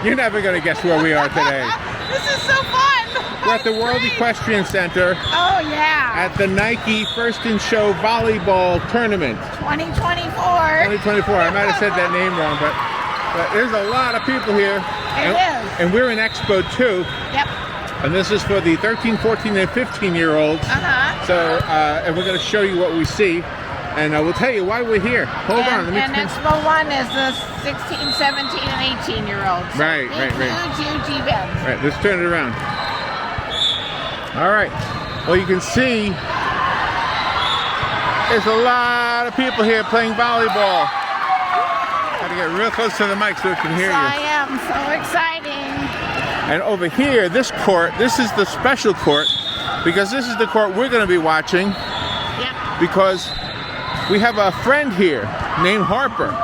You're never going to guess where we are today. This is so fun. We're at the World Equestrian Center Oh, yeah. at the Nike First in Show Volleyball Tournament 2024. 2024. I might have said that name wrong, but there's a lot of people here. It is. And we're in Expo 2. Yep. And this is for the 13, 14, and 15-year-olds. Uh-huh. So, and we're going to show you what we see. And we'll tell you why we're here. Hold on. Let me and Expo 1 is the 16, 17, and 18-year-olds. So right. Huge event. Right, let's turn it around. All right. Well, you can see there's a lot of people here playing volleyball. Got to get real close to the mic so we can hear you. I am so exciting. And over here, this court, this is the special court because this is the court we're going to be watching. Yep. Because we have a friend here named Harper,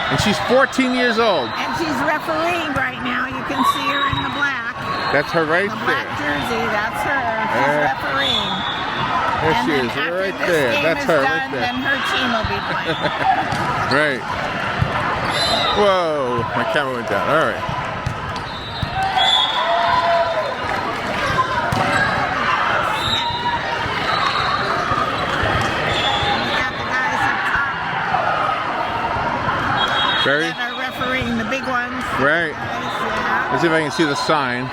and she's 14 years old. And she's refereeing right now. You can see her in the black. That's her right The there. black jersey, that's her. She's refereeing. There And she then is, after right this there. game That's is her done, right there. then her team will be playing. Right. Whoa, my camera went down. All right. Very. That are refereeing the big ones. Right. Yeah. Let's see if I can see the sign.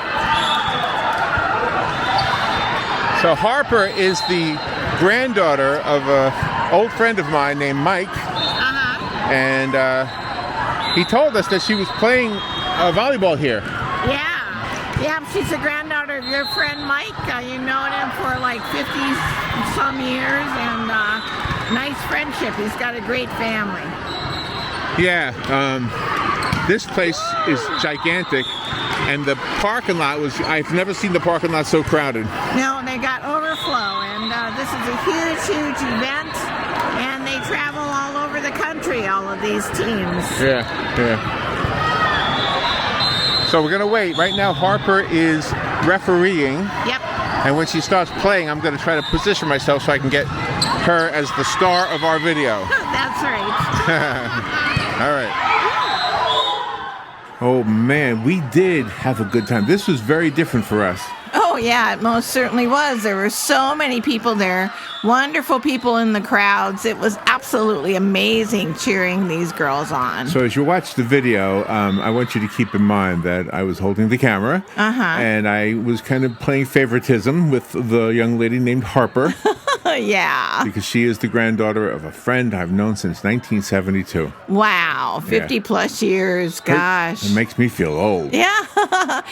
So Harper is the granddaughter of an old friend of mine named Mike, Uh-huh. and he told us that she was playing volleyball here. Yeah. Yeah, she's the granddaughter of your friend Mike. You've known him for like 50-some years, and nice friendship. He's got a great family. Yeah, this place is gigantic, and the parking lot I've never seen the parking lot so crowded. No, they got overflow, and this is a huge event, and they travel all over the country, all of these teams. Yeah. So we're gonna wait. Right now Harper is refereeing. Yep. And when she starts playing, I'm gonna try to position myself so I can get her as the star of our video. That's right. All right. Oh man, we did have a good time. This was very different for us. Oh, yeah, it most certainly was. There were so many people there, wonderful people in the crowds. It was absolutely amazing cheering these girls on. So as you watch the video, I want you to keep in mind that I was holding the camera, and I was kind of playing favoritism with the young lady named Harper. Yeah. Because she is the granddaughter of a friend I've known since 1972. Wow, 50 plus years, gosh. It makes me feel old. Yeah.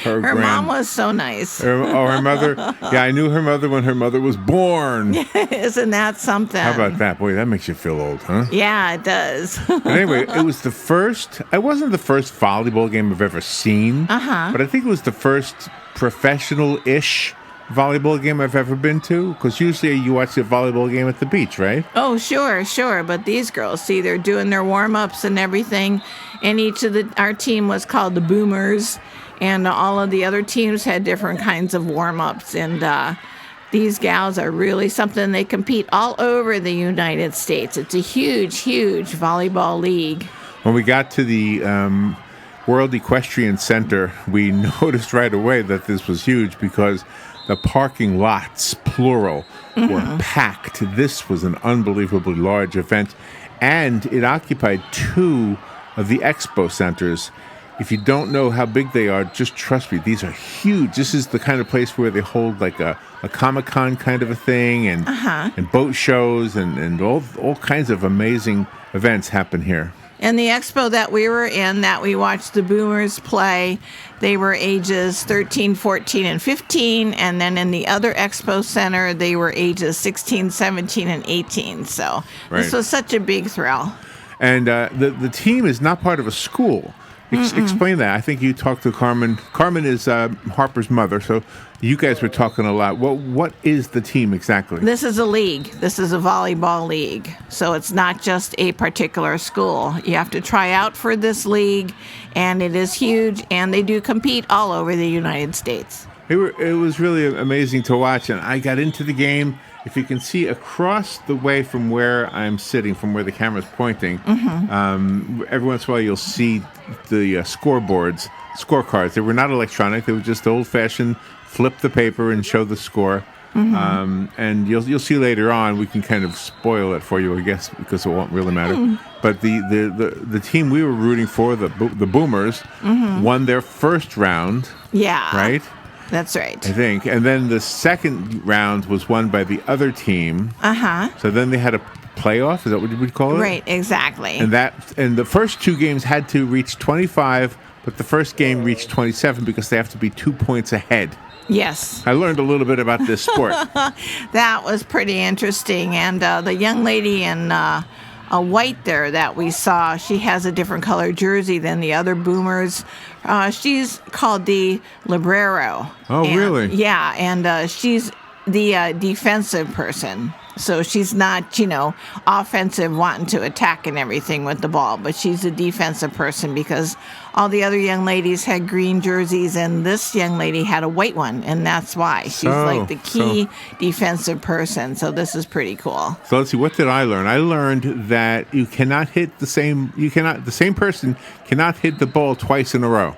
Her mom was so nice. Her mother. Yeah, I knew her mother when her mother was born. Isn't that something? How about that? Boy, that makes you feel old, huh? Yeah, it does. But anyway, it was the first, it wasn't the first volleyball game I've ever seen, but I think it was the first professional-ish volleyball game I've ever been to, because usually you watch a volleyball game at the beach, right? Oh, sure. But these girls, see, they're doing their warm-ups and everything, and our team was called the Boomers, and all of the other teams had different kinds of warm-ups, and these gals are really something. They compete all over the United States. It's a huge volleyball league. When we got to the World Equestrian Center, we noticed right away that this was huge because the parking lots, plural, were packed. This was an unbelievably large event, and it occupied 2 of the expo centers. If you don't know how big they are, just trust me, these are huge. This is the kind of place where they hold like a Comic-Con kind of a thing, and boat shows, and all kinds of amazing events happen here. And the expo that we were in, that we watched the Boomers play, they were ages 13, 14, and 15. And then in the other expo center, they were ages 16, 17, and 18. So this was such a big thrill. And the team is not part of a school. Explain that. I think you talked to Carmen. Carmen is Harper's mother, so you guys were talking a lot. What is the team exactly? This is a league. This is a volleyball league. So it's not just a particular school. You have to try out for this league, and it is huge, and they do compete all over the United States. It was really amazing to watch, and I got into the game. If you can see across the way from where I'm sitting, from where the camera's pointing, every once in a while you'll see the scoreboards scorecards. They were not electronic. They were just old-fashioned, flip the paper and show the score. And you'll see later on, we can kind of spoil it for you, I guess, because it won't really matter. But the team we were rooting for, the Boomers, won their first round. Yeah. Right? That's right. I think. And then the second round was won by the other team. So then they had a playoff. Is that what you would call it? Right, exactly. And the first two games had to reach 25, but the first game reached 27 because they have to be 2 points ahead. Yes. I learned a little bit about this sport. That was pretty interesting. And the young lady in a white there that we saw, she has a different color jersey than the other Boomers. She's called the Librero. Oh, really? Yeah, and she's the defensive person. So she's not, offensive, wanting to attack and everything with the ball, but she's a defensive person because all the other young ladies had green jerseys and this young lady had a white one, and that's why. She's like the key defensive person, so this is pretty cool. So let's see, what did I learn? I learned that the same person cannot hit the ball twice in a row.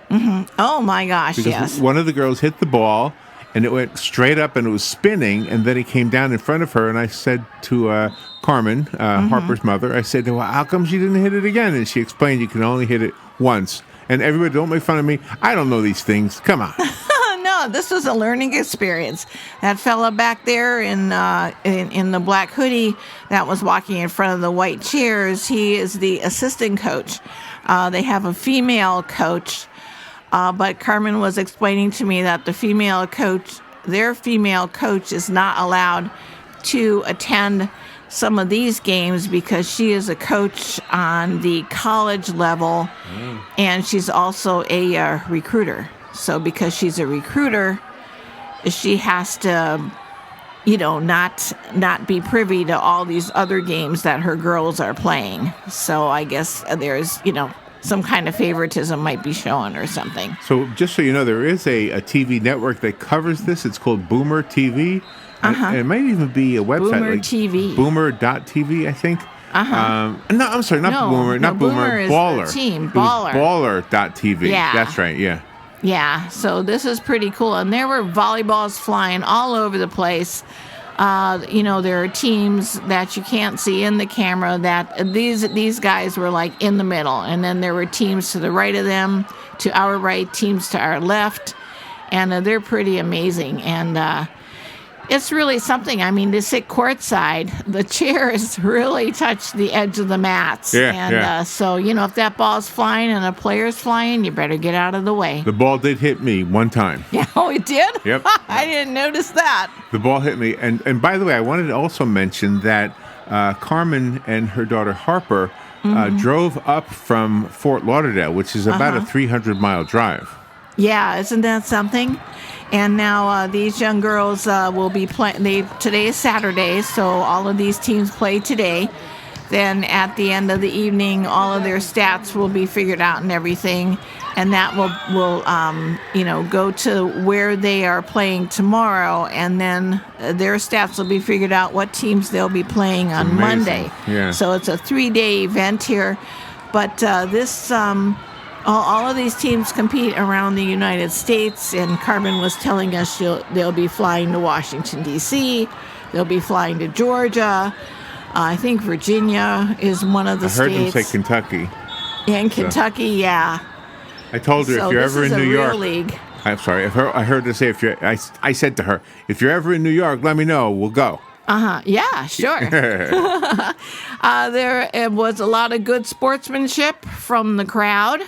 Oh my gosh, because yes. One of the girls hit the ball, and it went straight up and it was spinning, and then it came down in front of her, and I said to Carmen, Harper's mother, I said, well, how come she didn't hit it again? And she explained you can only hit it once. And everybody, don't make fun of me. I don't know these things. Come on. No, this was a learning experience. That fella back there in the black hoodie that was walking in front of the white chairs, he is the assistant coach. They have a female coach. But Carmen was explaining to me that their female coach is not allowed to attend some of these games because she is a coach on the college level, and she's also a recruiter. So because she's a recruiter, she has to, not be privy to all these other games that her girls are playing. So I guess there's, some kind of favoritism might be shown or something. So just so you know, there is a TV network that covers this. It's called Boomer TV. And it might even be a website. Boomer TV. Boomer.tv, I think. No, I'm sorry, not Boomer. Not Boomer is Baller. the team. Baller. Baller.tv. Yeah. That's right, yeah. Yeah, so this is pretty cool. And there were volleyballs flying all over the place. There are teams that you can't see in the camera that these guys were like in the middle. And then there were teams to the right of them, to our right, teams to our left. And they're pretty amazing. And it's really something. I mean, to sit courtside, the chairs really touch the edge of the mats. So, if that ball's flying and a player's flying, you better get out of the way. The ball did hit me one time. Yeah, oh, it did? Yep. I didn't notice that. The ball hit me. And by the way, I wanted to also mention that Carmen and her daughter Harper drove up from Fort Lauderdale, which is about a 300-mile drive. Yeah, isn't that something? And now these young girls will be playing. Today is Saturday, so all of these teams play today. Then at the end of the evening, all of their stats will be figured out and everything, and that will go to where they are playing tomorrow, and then their stats will be figured out what teams they'll be playing on Monday. Yeah. So it's a 3-day event here, but this. All of these teams compete around the United States, and Carmen was telling us they'll be flying to Washington, D.C., they'll be flying to Georgia. I think Virginia is one of the states. I heard them say Kentucky. And Kentucky, yeah. I told her if you're ever in New York. League. I'm sorry. I heard her say I said to her, if you're ever in New York, let me know. We'll go. Yeah, sure. There was a lot of good sportsmanship from the crowd.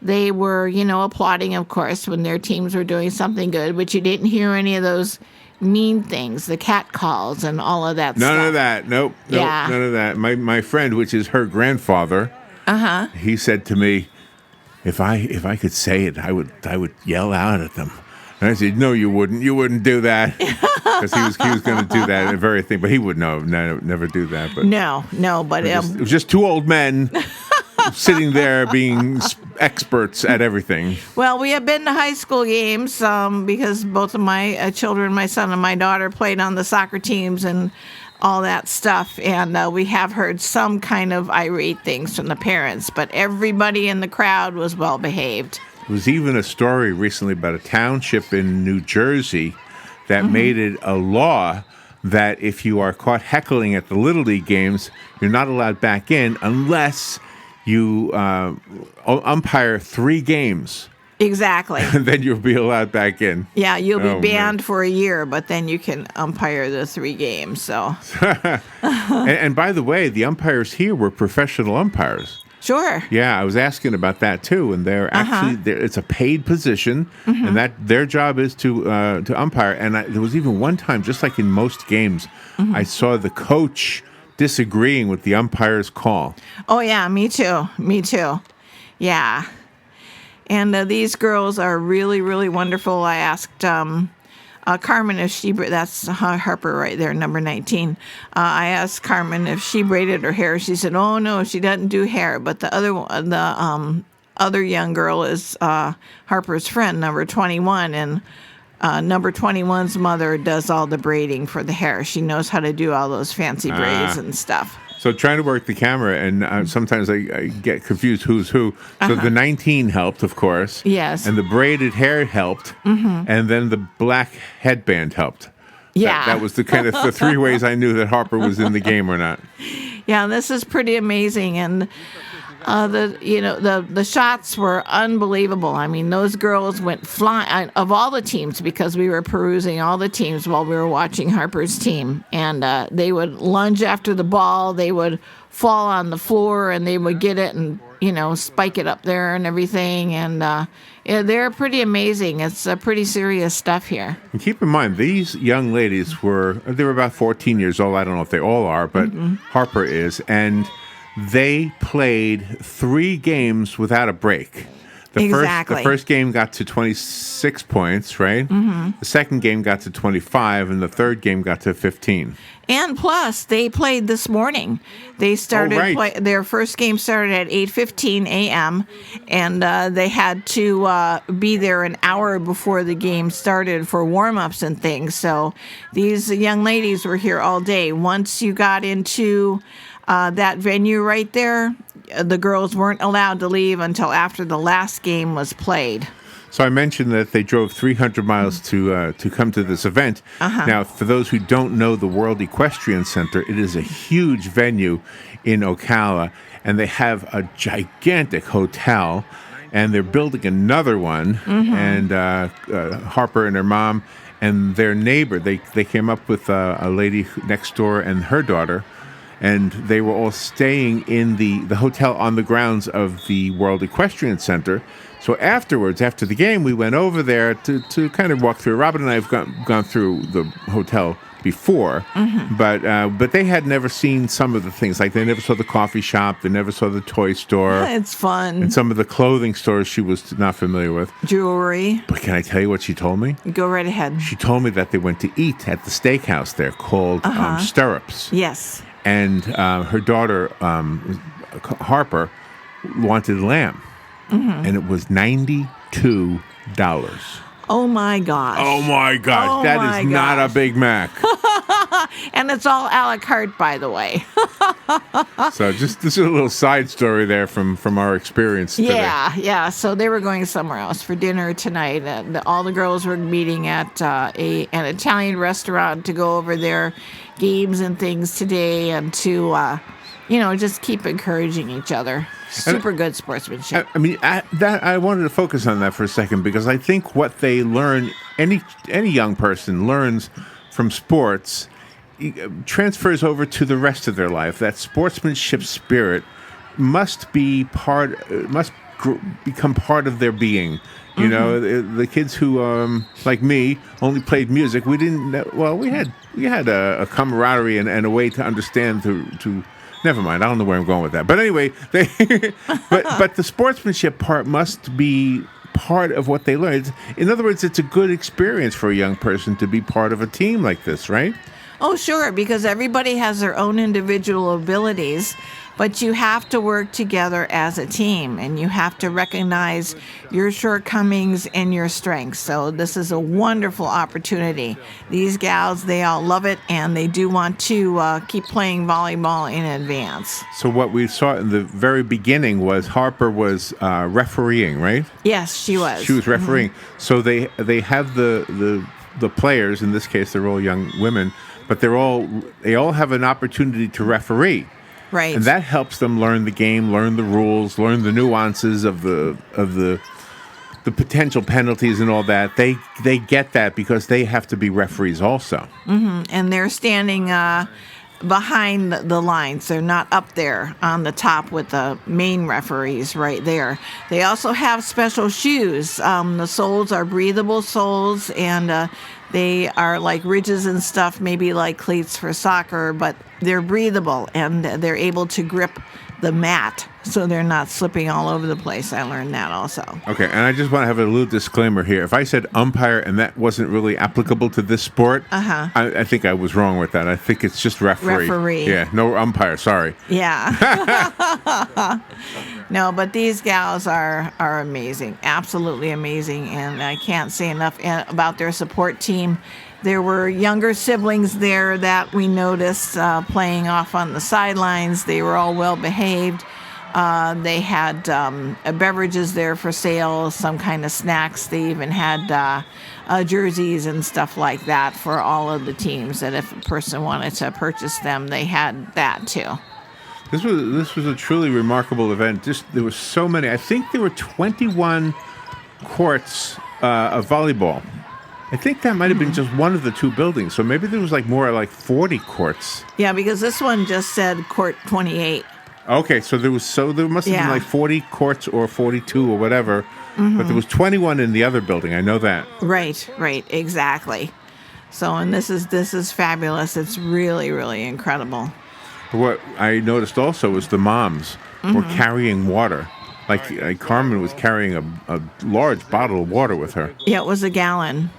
They were, applauding, of course, when their teams were doing something good, but you didn't hear any of those mean things, the cat calls and all of that stuff. None of that. Nope. Yeah. None of that. My friend, which is her grandfather, he said to me, if I could say it, I would yell out at them. And I said, no, you wouldn't. You wouldn't do that. Because he was going to do that very thing, but he would never do that. But no, but it was just two old men sitting there being experts at everything. Well, we have been to high school games because both of my children, my son and my daughter, played on the soccer teams and all that stuff. And we have heard some kind of irate things from the parents, but everybody in the crowd was well behaved. There was even a story recently about a township in New Jersey that made it a law that if you are caught heckling at the Little League games, you're not allowed back in unless you umpire 3 games. Exactly. And then you'll be allowed back in. Yeah, you'll be Oh, banned for a year, but then you can umpire the 3 games. So, And by the way, the umpires here were professional umpires. sure. Yeah, I was asking about that too, and they're actually it's a paid position, and that their job is to umpire. And there was even one time, just like in most games, I saw the coach disagreeing with the umpire's call. Oh, yeah, me too. Me too. Yeah. And these girls are really, really wonderful. I asked Carmen if she, that's Harper right there, number 19. I asked Carmen if she braided her hair. She said, oh, no, she doesn't do hair. But the other young girl is Harper's friend, number 21. And number 21's mother does all the braiding for the hair. She knows how to do all those fancy braids and stuff. So trying to work the camera, and sometimes I get confused who's who. So the 19 helped, of course. Yes. And the braided hair helped, and then the black headband helped. Yeah. That was the kind of the 3 ways I knew that Harper was in the game or not. Yeah, this is pretty amazing, and the shots were unbelievable. I mean, those girls went flying of all the teams, because we were perusing all the teams while we were watching Harper's team, and they would lunge after the ball, they would fall on the floor, and they would get it and spike it up there and everything, and they're pretty amazing. It's pretty serious stuff here. And keep in mind, these young ladies they were about 14 years old. I don't know if they all are, but Harper is, and they played 3 games without a break. Exactly. The first game got to 26 points, right? The second game got to 25, and the third game got to 15. And plus, they played this morning. They started their first game started at 8:15 a.m. and they had to be there an hour before the game started for warm-ups and things. So these young ladies were here all day. Once you got into that venue right there, the girls weren't allowed to leave until after the last game was played. So I mentioned that they drove 300 miles to come to this event. Now, for those who don't know the World Equestrian Center, it is a huge venue in Ocala, and they have a gigantic hotel, and they're building another one. And Harper and her mom and their neighbor, they came up with a lady next door and her daughter, and they were all staying in the hotel on the grounds of the World Equestrian Center. So afterwards, after the game, we went over there to kind of walk through. Robin and I have gone through the hotel before, but they had never seen some of the things. Like they never saw the coffee shop, they never saw the toy store. It's fun. And some of the clothing stores she was not familiar with. Jewelry. But can I tell you what she told me? Go right ahead. She told me that they went to eat at the steakhouse there called Stirrups. Yes. And her daughter, Harper, wanted lamb. And it was $92. Oh, my gosh. Oh, my gosh. Oh, that is not a Big Mac. And it's all a la carte, by the way. So just this is a little side story there from our experience today. Yeah. So they were going somewhere else for dinner tonight. And all the girls were meeting at an Italian restaurant to go over their games and things today, and to just keep encouraging each other. Super good sportsmanship. I mean, I wanted to focus on that for a second, because I think what they learn, any young person learns from sports, transfers over to the rest of their life. That sportsmanship spirit must become part of their being. You know, the kids who, like me, only played music. We didn't. Well, we had a camaraderie and a way to understand to. Never mind. I don't know where I'm going with that. But anyway, but the sportsmanship part must be part of what they learn. In other words, it's a good experience for a young person to be part of a team like this, right? Oh, sure, because everybody has their own individual abilities, but you have to work together as a team and you have to recognize your shortcomings and your strengths. So this is a wonderful opportunity. These gals, they all love it and they do want to keep playing volleyball in advance. So what we saw in the very beginning was Harper was refereeing, right? Yes, she was. She was refereeing. So they have the players, in this case they're all young women, but they all have an opportunity to referee. Right. And that helps them learn the game, learn the rules, learn the nuances of the potential penalties and all that. They get that because they have to be referees also. Mm-hmm. And they're standing behind the lines. They're not up there on the top with the main referees right there. They also have special shoes. The soles are breathable soles, and they are like ridges and stuff, maybe like cleats for soccer, but they're breathable and they're able to grip the mat so they're not slipping all over the place. I learned that also. Okay, and I just want to have a little disclaimer here. If I said umpire and that wasn't really applicable to this sport, I think I was wrong with that. I think it's just referee. Referee. Yeah, no umpire, sorry. Yeah. No, but these gals are amazing, absolutely amazing, and I can't say enough about their support team. There were younger siblings there that we noticed playing off on the sidelines. They were all well behaved. They had beverages there for sale, some kind of snacks. They even had jerseys and stuff like that for all of the teams, that if a person wanted to purchase them, they had that too. This was a truly remarkable event. There were so many. I think there were 21 courts of volleyball. I think that might have been just one of the two buildings. So maybe there was more like 40 courts. Yeah, because this one just said court 28. Okay, so there must have been like 40 courts or 42 or whatever. But there was 21 in the other building. I know that. Right, exactly. So, and this is fabulous. It's really, really incredible. What I noticed also was the moms were carrying water. Like Carmen was carrying a large bottle of water with her. Yeah, it was a gallon.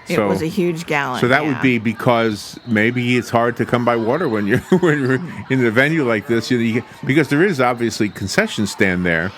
It was a huge gallon. So that would be because maybe it's hard to come by water when you're in a venue like this. Because there is obviously concession stand there.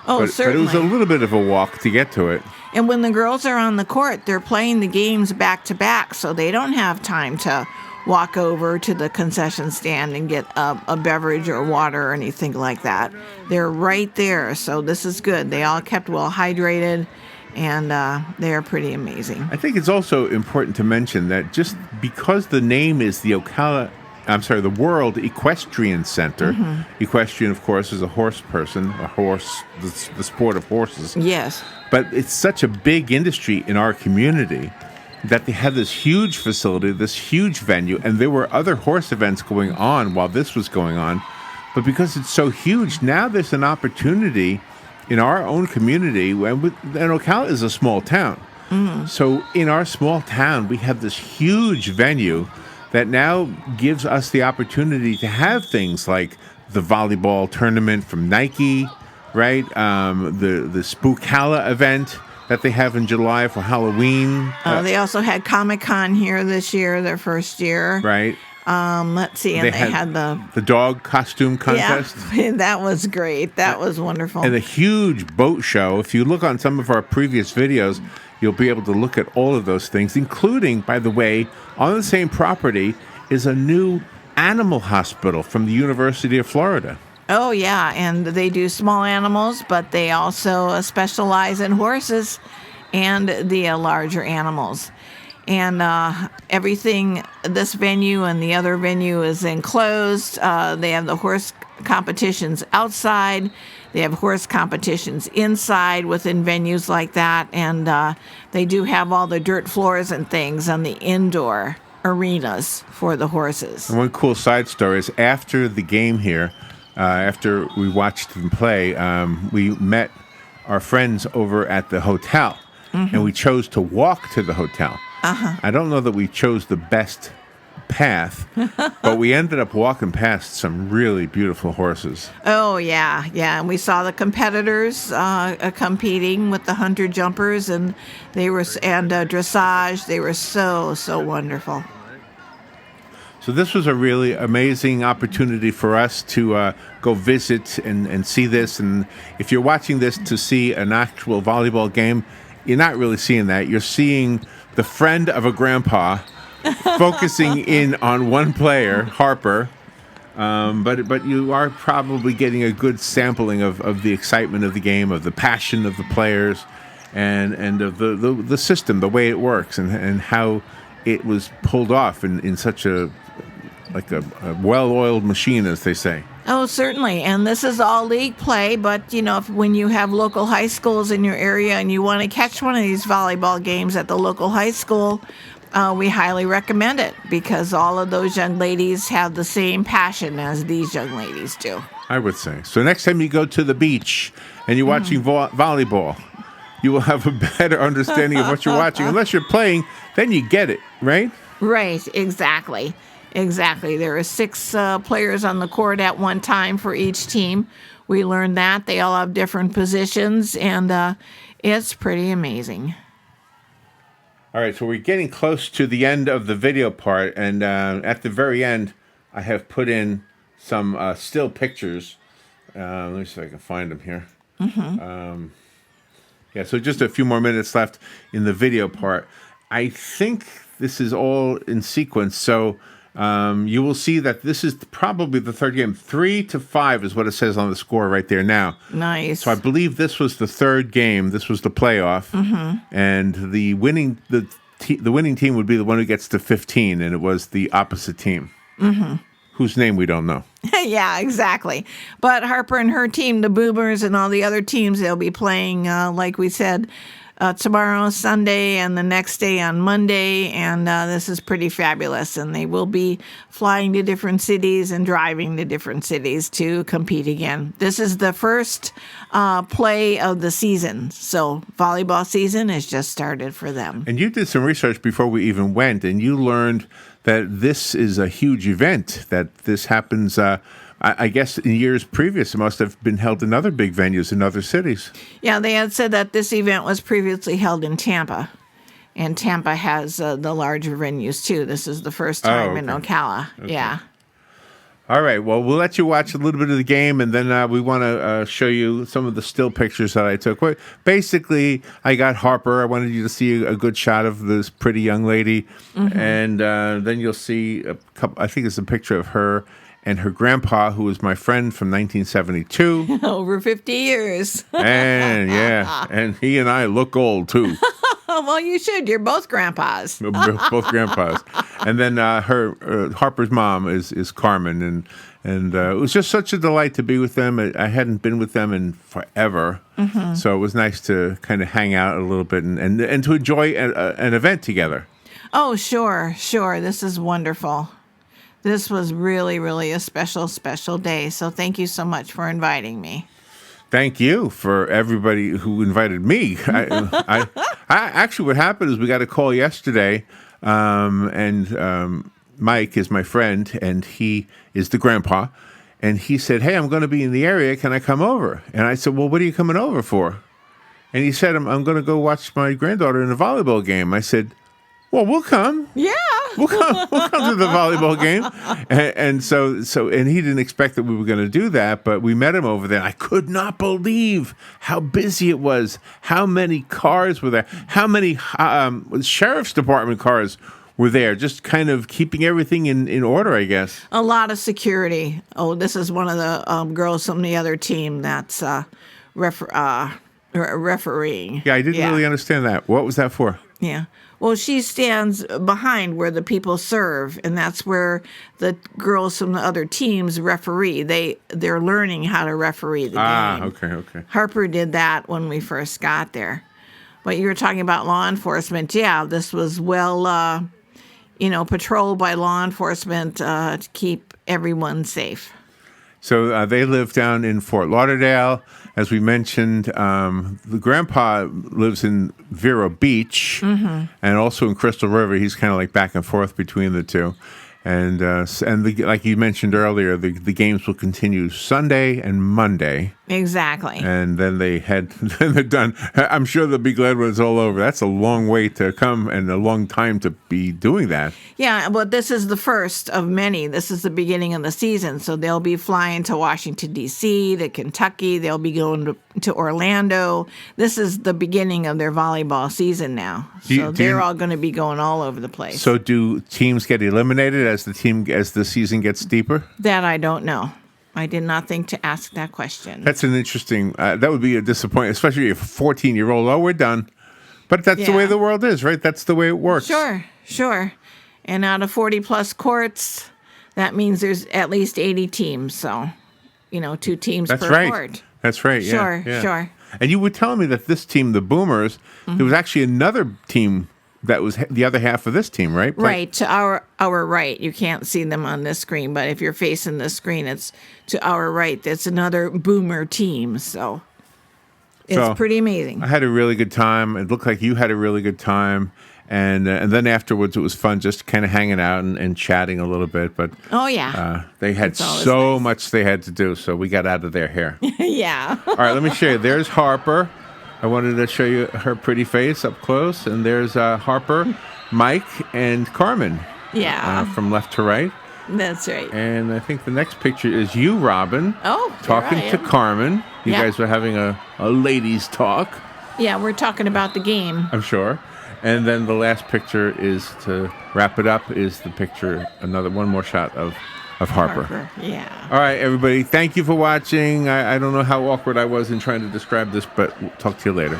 Oh, certainly. But it was a little bit of a walk to get to it. And when the girls are on the court, they're playing the games back to back, so they don't have time to walk over to the concession stand and get a beverage or water or anything like that. They're right there, so this is good. They all kept well hydrated, and they're pretty amazing. I think it's also important to mention that just because the name is the World Equestrian Center. Equestrian, of course, is a horse person, the sport of horses. Yes. But it's such a big industry in our community that they had this huge facility, this huge venue, and there were other horse events going on while this was going on. But because it's so huge, now there's an opportunity in our own community, and Ocala is a small town. So in our small town, we have this huge venue that now gives us the opportunity to have things like the volleyball tournament from Nike, right? The Ocala event that they have in July for Halloween. They also had Comic-Con here this year, their first year. Right. Let's see, and they had the dog costume contest. Yeah, that was great. That was wonderful. And a huge boat show. If you look on some of our previous videos, you'll be able to look at all of those things, including, by the way, on the same property is a new animal hospital from the University of Florida. Oh, yeah, and they do small animals, but they also specialize in horses and the larger animals. And everything, this venue and the other venue is enclosed. They have the horse competitions outside. They have horse competitions inside within venues like that. And they do have all the dirt floors and things on the indoor arenas for the horses. And one cool side story is after the game here, after we watched them play, we met our friends over at the hotel. And we chose to walk to the hotel. I don't know that we chose the best path, but we ended up walking past some really beautiful horses. Oh, yeah. And we saw the competitors competing with the hunter jumpers, and they were dressage. They were so wonderful. So this was a really amazing opportunity for us to go visit and see this. And if you're watching this to see an actual volleyball game, you're not really seeing that. You're seeing the friend of a grandpa focusing in on one player, Harper. But you are probably getting a good sampling of the excitement of the game, of the passion of the players, and of the system, the way it works, and how it was pulled off in such a well-oiled machine, as they say. Oh, certainly. And this is all league play, but, when you have local high schools in your area and you want to catch one of these volleyball games at the local high school, we highly recommend it because all of those young ladies have the same passion as these young ladies do. I would say. So next time you go to the beach and you're watching volleyball, you will have a better understanding of what you're watching. Unless you're playing, then you get it, right? Right, exactly. Exactly. There are 6 players on the court at one time for each team. We learned that. They all have different positions, and it's pretty amazing. All right, so we're getting close to the end of the video part, and at the very end, I have put in some still pictures. Let me see if I can find them here. Yeah, so just a few more minutes left in the video part. I think this is all in sequence, so you will see that this is probably the third game. 3-5 is what it says on the score right there now. Nice. So I believe this was the third game. This was the playoff, and the winning team would be the one who gets to 15, and it was the opposite team, whose name we don't know. Yeah, exactly. But Harper and her team, the Boomers, and all the other teams, they'll be playing, like we said, tomorrow, Sunday, and the next day on Monday, and this is pretty fabulous. And they will be flying to different cities and driving to different cities to compete again. This is the first play of the season, so volleyball season has just started for them. And you did some research before we even went, and you learned that this is a huge event, that this happens I guess in years previous, it must have been held in other big venues in other cities. Yeah, they had said that this event was previously held in Tampa, and Tampa has the larger venues too. This is the first time in Ocala. Okay. Yeah. All right. Well, we'll let you watch a little bit of the game, and then we want to show you some of the still pictures that I took. Basically, I got Harper. I wanted you to see a good shot of this pretty young lady, and then you'll see a couple. I think it's a picture of her and her grandpa, who was my friend from 1972. Over 50 years. And yeah, and he and I look old too. Well, you should. You're both grandpas. Both grandpas. And then her Harper's mom is Carmen, and it was just such a delight to be with them. I hadn't been with them in forever, so it was nice to kind of hang out a little bit and to enjoy an event together. Oh, sure. This is wonderful. This was really, really a special, special day. So thank you so much for inviting me. Thank you for everybody who invited me. I actually, what happened is we got a call yesterday, and Mike is my friend, and he is the grandpa, and he said, "Hey, I'm going to be in the area. Can I come over?" And I said, "Well, what are you coming over for?" And he said, I'm going to go watch my granddaughter in a volleyball game. I said, "Well, we'll come. Yeah, we'll come to the volleyball game." And so, and he didn't expect that we were going to do that, but we met him over there. I could not believe how busy it was, how many cars were there, how many sheriff's department cars were there, just kind of keeping everything in order, I guess. A lot of security. Oh, this is one of the girls from the other team that's refereeing. Yeah, I didn't really understand that. What was that for? Yeah. Well, she stands behind where the people serve, and that's where the girls from the other teams referee. They're learning how to referee the game. Okay. Harper did that when we first got there. But you were talking about law enforcement. Yeah, this was well, patrolled by law enforcement to keep everyone safe. So they live down in Fort Lauderdale. As we mentioned, the grandpa lives in Vero Beach and also in Crystal River. He's kind of like back and forth between the two. And like you mentioned earlier, the games will continue Sunday and Monday. Exactly. And then then they're done. I'm sure they'll be glad when it's all over. That's a long way to come and a long time to be doing that. Yeah, but this is the first of many. This is the beginning of the season. So they'll be flying to Washington, D.C., to Kentucky. They'll be going to Orlando. This is the beginning of their volleyball season now. So they're all going to be going all over the place. So do teams get eliminated as the season gets deeper? That I don't know. I did not think to ask that question. That's an interesting. That would be a disappointment, especially if a 14-year-old. Oh, we're done. But that's the way the world is, right? That's the way it works. Sure. And out of 40-plus courts, that means there's at least 80 teams. So, 2 teams per court. That's right. Yeah, Sure. And you were telling me that this team, the Boomers, there was actually another team that was the other half of this team, right? Right, to our right. You can't see them on this screen, but if you're facing the screen, it's to our right. That's another Boomer team, so it's pretty amazing. I had a really good time. It looked like you had a really good time. And then afterwards, it was fun just kind of hanging out and chatting a little bit. But they had so much they had to do, so we got out of their hair. Yeah. All right, let me show you. There's Harper. I wanted to show you her pretty face up close. And there's Harper, Mike, and Carmen. Yeah. From left to right. That's right. And I think the next picture is you, Robin. Oh, talking to Carmen. You guys were having a ladies' talk. Yeah, we're talking about the game. I'm sure. And then the last picture is, to wrap it up, is the picture, one more shot of Harper. Yeah. All right, everybody. Thank you for watching. I don't know how awkward I was in trying to describe this, but we'll talk to you later.